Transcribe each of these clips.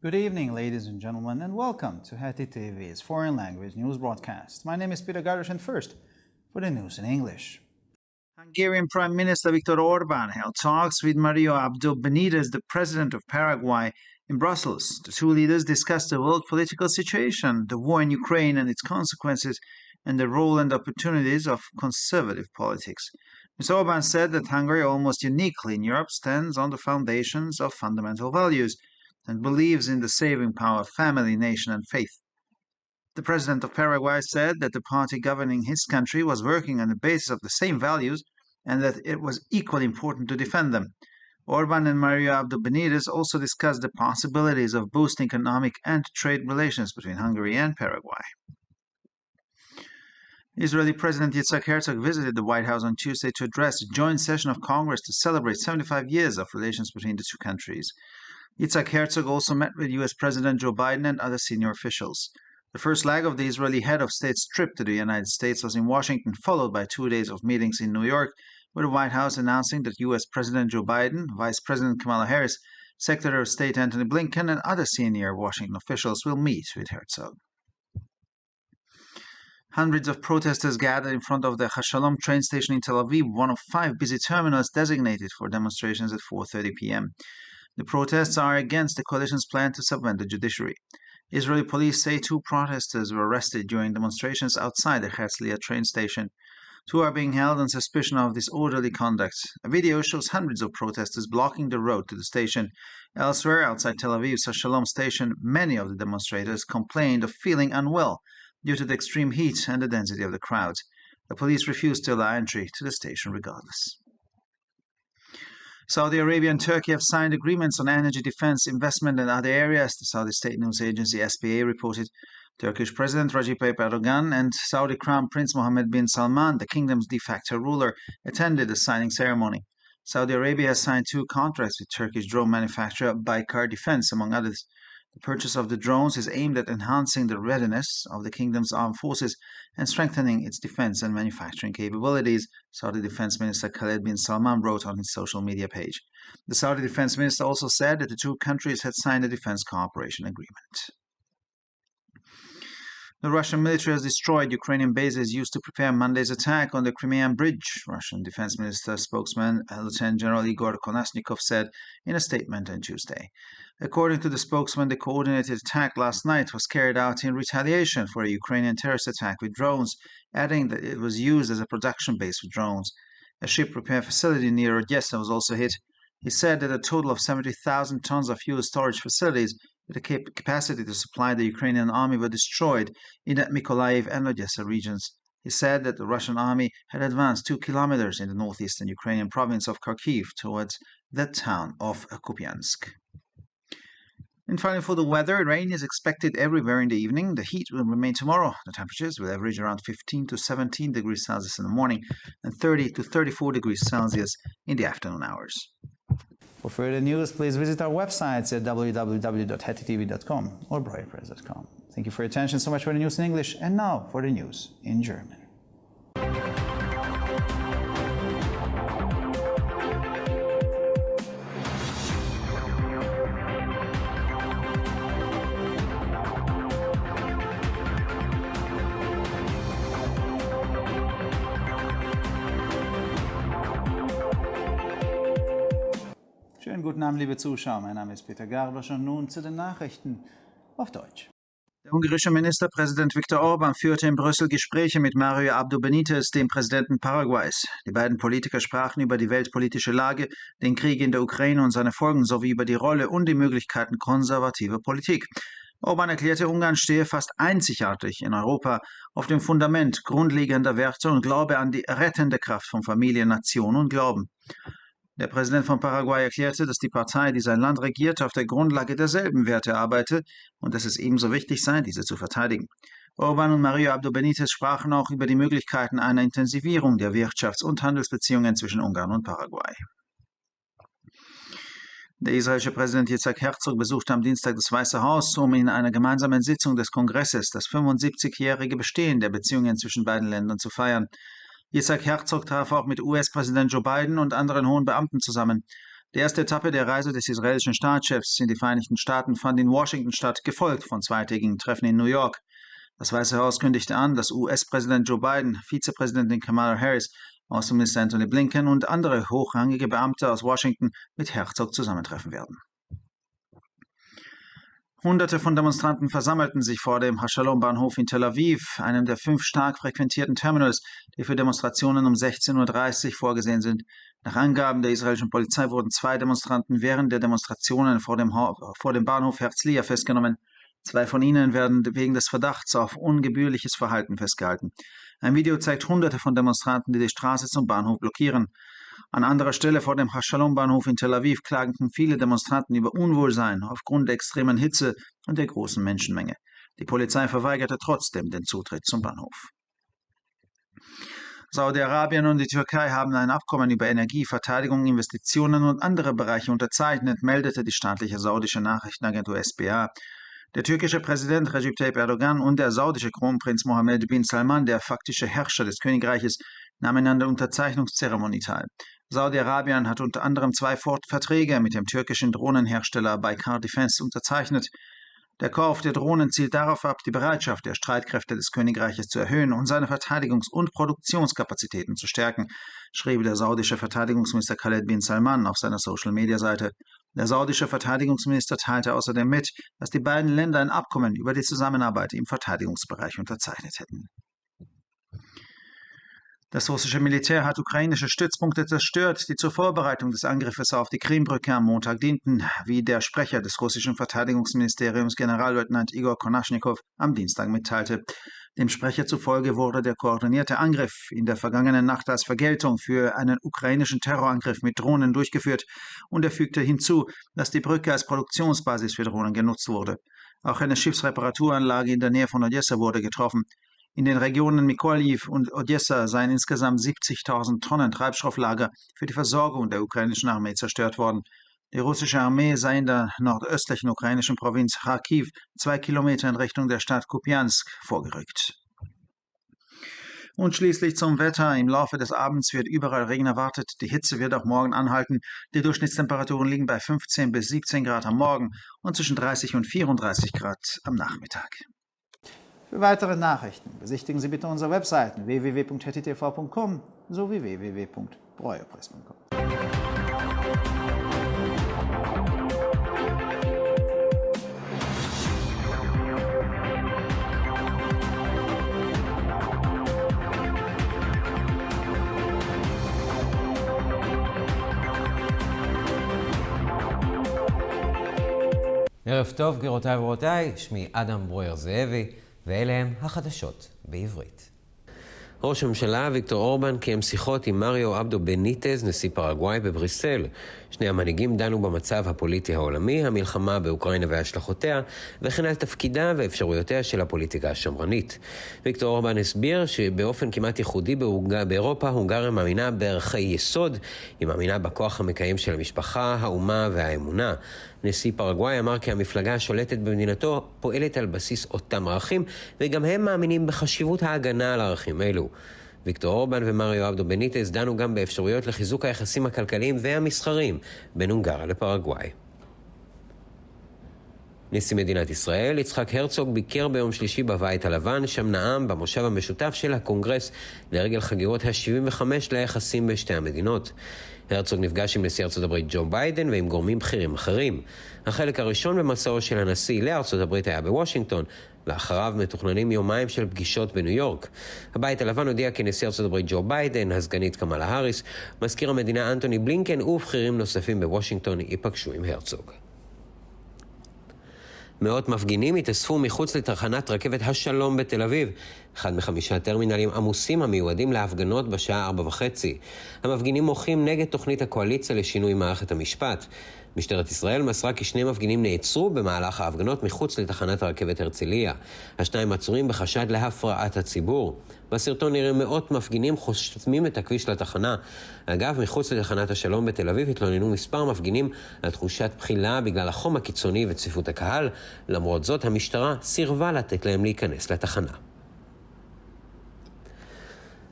Good evening, ladies and gentlemen, and welcome to Heti TV's foreign language news broadcast. My name is Peter Gardosh, and first, for the news in English. Hungarian Prime Minister Viktor Orbán held talks with Mario Abdo Benitez, the president of Paraguay, in Brussels. The two leaders discussed the world political situation, the war in Ukraine and its consequences, and the role and opportunities of conservative politics. Mr. Orbán said that Hungary, almost uniquely in Europe, stands on the foundations of fundamental values and believes in the saving power of family, nation, and faith. The president of Paraguay said that the party governing his country was working on the basis of the same values and that it was equally important to defend them. Orbán and Mario Abdo Benitez also discussed the possibilities of boosting economic and trade relations between Hungary and Paraguay. Israeli President Yitzhak Herzog visited the White House on Tuesday to address a joint session of Congress to celebrate 75 years of relations between the two countries. Yitzhak Herzog also met with U.S. President Joe Biden and other senior officials. The first leg of the Israeli head of state's trip to the United States was in Washington, followed by 2 days of meetings in New York, with the White House announcing that U.S. President Joe Biden, Vice President Kamala Harris, Secretary of State Antony Blinken, and other senior Washington officials will meet with Herzog. Hundreds of protesters gathered in front of the Hashalom train station in Tel Aviv, one of 5 busy terminals designated for demonstrations at 4:30 p.m. The protests are against the coalition's plan to subvent the judiciary. Israeli police say 2 protesters were arrested during demonstrations outside the Herzliya train station. 2 are being held on suspicion of disorderly conduct. A video shows hundreds of protesters blocking the road to the station. Elsewhere, outside Tel Aviv's Hashalom station, many of the demonstrators complained of feeling unwell due to the extreme heat and the density of the crowds. The police refused to allow entry to the station regardless. Saudi Arabia and Turkey have signed agreements on energy, defense, investment, and other areas, the Saudi state news agency SPA reported. Turkish President Recep Tayyip Erdogan and Saudi Crown Prince Mohammed bin Salman, the kingdom's de facto ruler, attended the signing ceremony. Saudi Arabia has signed 2 contracts with Turkish drone manufacturer Baykar Defense, among others. The purchase of the drones is aimed at enhancing the readiness of the kingdom's armed forces and strengthening its defense and manufacturing capabilities, Saudi Defense Minister Khaled bin Salman wrote on his social media page. The Saudi Defense Minister also said that the 2 countries had signed a defense cooperation agreement. The Russian military has destroyed Ukrainian bases used to prepare Monday's attack on the Crimean Bridge, Russian Defense Minister spokesman Lieutenant General Igor Konasnikov said in a statement on Tuesday. According to the spokesman, the coordinated attack last night was carried out in retaliation for a Ukrainian terrorist attack with drones, adding that it was used as a production base for drones. A ship repair facility near Odessa was also hit. He said that a total of 70,000 tons of fuel storage facilities with a capacity to supply the Ukrainian army were destroyed in the Mykolaiv and Odessa regions. He said that the Russian army had advanced 2 kilometers in the northeastern Ukrainian province of Kharkiv towards the town of Kupiansk. And finally, for the weather, rain is expected everywhere in the evening. The heat will remain tomorrow. The temperatures will average around 15 to 17 degrees Celsius in the morning and 30 to 34 degrees Celsius in the afternoon hours. For further news, please visit our websites at www.hetitv.com or breuerpress.com. Thank you for your attention. So much for the news in English, and now for the news in German. Schönen guten Abend, liebe Zuschauer. Mein Name ist Peter Gardosh und nun zu den Nachrichten auf Deutsch. Der ungarische Ministerpräsident Viktor Orbán führte in Brüssel Gespräche mit Mario Abdo Benitez, dem Präsidenten Paraguays. Die beiden Politiker sprachen über die weltpolitische Lage, den Krieg in der Ukraine und seine Folgen sowie über die Rolle und die Möglichkeiten konservativer Politik. Orbán erklärte, Ungarn stehe fast einzigartig in Europa auf dem Fundament grundlegender Werte und glaube an die rettende Kraft von Familie, Nation und Glauben. Der Präsident von Paraguay erklärte, dass die Partei, die sein Land regiert, auf der Grundlage derselben Werte arbeite und dass es ebenso wichtig sei, diese zu verteidigen. Orbán und Mario Abdo Benitez sprachen auch über die Möglichkeiten einer Intensivierung der Wirtschafts- und Handelsbeziehungen zwischen Ungarn und Paraguay. Der israelische Präsident Yitzhak Herzog besuchte am Dienstag das Weiße Haus, um in einer gemeinsamen Sitzung des Kongresses das 75-jährige Bestehen der Beziehungen zwischen beiden Ländern zu feiern. Yitzhak Herzog traf auch mit US-Präsident Joe Biden und anderen hohen Beamten zusammen. Die erste Etappe der Reise des israelischen Staatschefs in die Vereinigten Staaten fand in Washington statt, gefolgt von zweitägigen Treffen in New York. Das Weiße Haus kündigte an, dass US-Präsident Joe Biden, Vizepräsidentin Kamala Harris, Außenminister Antony Blinken und andere hochrangige Beamte aus Washington mit Herzog zusammentreffen werden. Hunderte von Demonstranten versammelten sich vor dem Hashalom-Bahnhof in Tel Aviv, einem der 5 stark frequentierten Terminals, die für Demonstrationen um 16:30 Uhr vorgesehen sind. Nach Angaben der israelischen Polizei wurden 2 Demonstranten während der Demonstrationen vor dem Bahnhof Herzliya festgenommen. 2 von ihnen werden wegen des Verdachts auf ungebührliches Verhalten festgehalten. Ein Video zeigt Hunderte von Demonstranten, die die Straße zum Bahnhof blockieren. An anderer Stelle vor dem Hashalom-Bahnhof in Tel Aviv klagten viele Demonstranten über Unwohlsein aufgrund der extremen Hitze und der großen Menschenmenge. Die Polizei verweigerte trotzdem den Zutritt zum Bahnhof. Saudi-Arabien und die Türkei haben ein Abkommen über Energie, Verteidigung, Investitionen und andere Bereiche unterzeichnet, meldete die staatliche saudische Nachrichtenagentur SPA. Der türkische Präsident Recep Tayyip Erdogan und der saudische Kronprinz Mohammed bin Salman, der faktische Herrscher des Königreiches, nahmen an der Unterzeichnungszeremonie teil. Saudi-Arabien hat unter anderem 2 Verträge mit dem türkischen Drohnenhersteller Baykar Defense unterzeichnet. Der Kauf der Drohnen zielt darauf ab, die Bereitschaft der Streitkräfte des Königreiches zu erhöhen und seine Verteidigungs- und Produktionskapazitäten zu stärken, schrieb der saudische Verteidigungsminister Khaled bin Salman auf seiner Social-Media-Seite. Der saudische Verteidigungsminister teilte außerdem mit, dass die beiden Länder ein Abkommen über die Zusammenarbeit im Verteidigungsbereich unterzeichnet hätten. Das russische Militär hat ukrainische Stützpunkte zerstört, die zur Vorbereitung des Angriffes auf die Krimbrücke am Montag dienten, wie der Sprecher des russischen Verteidigungsministeriums Generalleutnant Igor Konaschnikow am Dienstag mitteilte. Dem Sprecher zufolge wurde der koordinierte Angriff in der vergangenen Nacht als Vergeltung für einen ukrainischen Terrorangriff mit Drohnen durchgeführt, und er fügte hinzu, dass die Brücke als Produktionsbasis für Drohnen genutzt wurde. Auch eine Schiffsreparaturanlage in der Nähe von Odessa wurde getroffen. In den Regionen Mykolaiv und Odessa seien insgesamt 70.000 Tonnen Treibstofflager für die Versorgung der ukrainischen Armee zerstört worden. Die russische Armee sei in der nordöstlichen ukrainischen Provinz Kharkiv 2 Kilometer in Richtung der Stadt Kupiansk vorgerückt. Und schließlich zum Wetter. Im Laufe des Abends wird überall Regen erwartet. Die Hitze wird auch morgen anhalten. Die Durchschnittstemperaturen liegen bei 15 bis 17 Grad am Morgen und zwischen 30 und 34 Grad am Nachmittag. Für weitere Nachrichten besichtigen Sie bitte unsere Webseiten www.hettitv.com sowie www.breuerpress.com. ערב טוב, גבירותיי ורבותיי, שמי אדם ברויר זאבי, ואלה הם החדשות בעברית. ראש הממשלה ויקטור אורבן קיים שיחות עם מריו עבדו בניטז, נשיא פרגוואי, בבריסל. שני המנהיגים דנו במצב הפוליטי העולמי, המלחמה באוקראינה והשלכותיה, וכן על תפקידה ואפשרויותיה של הפוליטיקה השמרנית. ויקטור אורבן הסביר שבאופן כמעט ייחודי באירופה, הונגריה מאמינה בערכי יסוד, היא מאמינה בכוח המקיים של המשפחה, האומה והאמונה. נשיא פרגוואי אמר כי המפלגה השולטת במדינתו פועלת על בסיס אותם ערכים, וגם הם מאמינים בחשיבות ההגנה על הערכים אלו. ויקטור אורבן ומריו עבדו בניטז דנו גם באפשרויות לחיזוק היחסים הכלכליים והמסחריים בין הונגריה לפרגוואי. נשיא מדינת ישראל, יצחק הרצוג, ביקר ביום שלישי בבית הלבן, שם נאם במושב המשותף של הקונגרס לרגל חגיגות ה-75 ליחסים בשתי המדינות. הרצוג נפגש עם נשיא ארצות הברית ג'ו ביידן ועם גורמים בכירים אחרים. החלק הראשון במסעו של הנשיא לארצות הברית היה בוושינגטון, ואחריו מתוכננים יומיים של פגישות בניו יורק. הבית הלבן הודיע כי נשיא ארצות הברית ג'ו ביידן, הסגנית קמאלה האריס, מזכיר המדינה אנטוני בלינקן ובכירים נוספים בוושינגטון ייפגשו עם הרצוג. מאות מפגינים התאספו מחוץ לתחנת רכבת השלום בתל אביב, אחד מ5 טרמינלים עמוסים המיועדים להפגנות בשעה 4:30. המפגינים מוחים נגד תוכנית הקואליציה לשינוי מערכת המשפט. משטרת ישראל מסרה כי 2 מפגינים נעצרו במהלך ההפגנות מחוץ לתחנת הרכבת הרצליה. השניים עצורים בחשד להפרעת הציבור. בסרטון נראה מאות מפגינים חוסמים את הכביש לתחנה. אגב, מחוץ לתחנת השלום בתל אביב התלוננו מספר מפגינים על תחושת בחילה בגלל החום הקיצוני וצפיפות הקהל. למרות זאת, המשטרה סירבה לתת להם להיכנס לתחנה.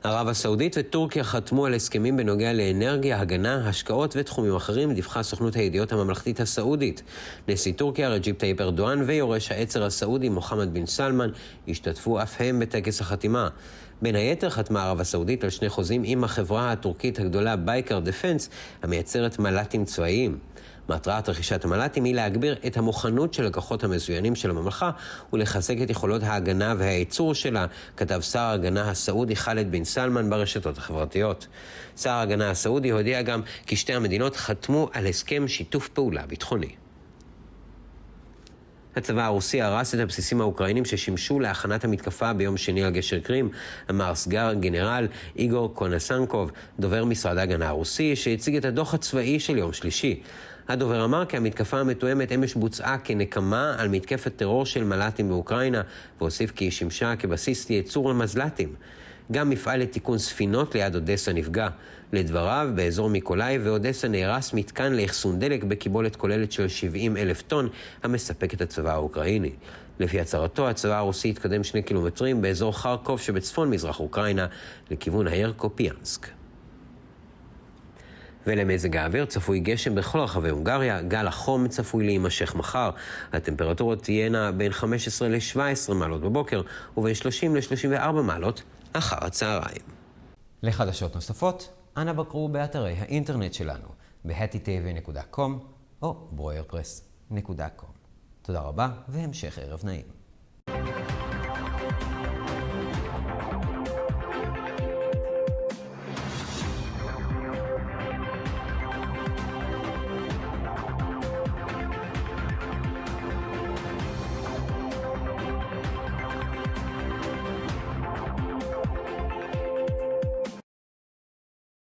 ערב הסעודית וטורקיה חתמו על הסכמים בנוגע לאנרגיה, הגנה, השקעות ותחומים אחרים, דיווחה סוכנות הידיעות הממלכתית הסעודית. נשיא טורקיה רג'יפ טאיפ ארדואן ויורש העצר הסעודי מוחמד בן סלמן השתתפו אף הם בטקס החתימה. בין היתר חתמה ערב הסעודית על שני חוזים עם החברה הטורקית הגדולה בייקר דפנס, המייצרת מל"טים צבאיים. מטרת רכישת המל"טים היא להגביר את המוכנות של הכוחות המזוינים של הממלכה ולחזק את יכולות ההגנה והייצור שלה, כתב שר ההגנה הסעודי חאלד בן סלמן ברשתות החברתיות. שר ההגנה הסעודי הודיע גם כי שתי המדינות חתמו על הסכם שיתוף פעולה ביטחוני. הצבא הרוסי הרס את הבסיסים האוקראינים ששימשו להכנת המתקפה ביום שני על גשר קרים, אמר סגן גנרל איגור קונסנקוב, דובר משרד ההגנה הרוסי, שהציג את הדוח הצבאי של יום שלישי. הדובר אמר כי המתקפה המתואמת אמש בוצעה כנקמה על מתקפת טרור של מל"טים באוקראינה, והוסיף כי היא שימשה כבסיס לייצור למזל"טים. גם מפעל לתיקון ספינות ליד אודסה נפגע. לדבריו, באזור מיקולאי ואודסה נהרס מתקן לאחסון דלק בקיבולת כוללת של 70,000 טון, המספק את הצבא האוקראיני. לפי הצהרתו, הצבא הרוסי התקדם 2 קילומטרים באזור חרקוב שבצפון מזרח אוקראינה, לכיוון העיר קופיאנסק. ולמזג האוויר צפוי גשם בכל רחבי הונגריה, גל החום צפוי להימשך מחר. הטמפרטורות תהיינה בין 15 ל-17 מעלות בבוקר ובין 30 ל-34 מעלות אחר הצהריים. לחדשות נוספות, אנא בקרו באתרי האינטרנט שלנו ב-hattitv.com או broyerpress.com. תודה רבה והמשך ערב נעים.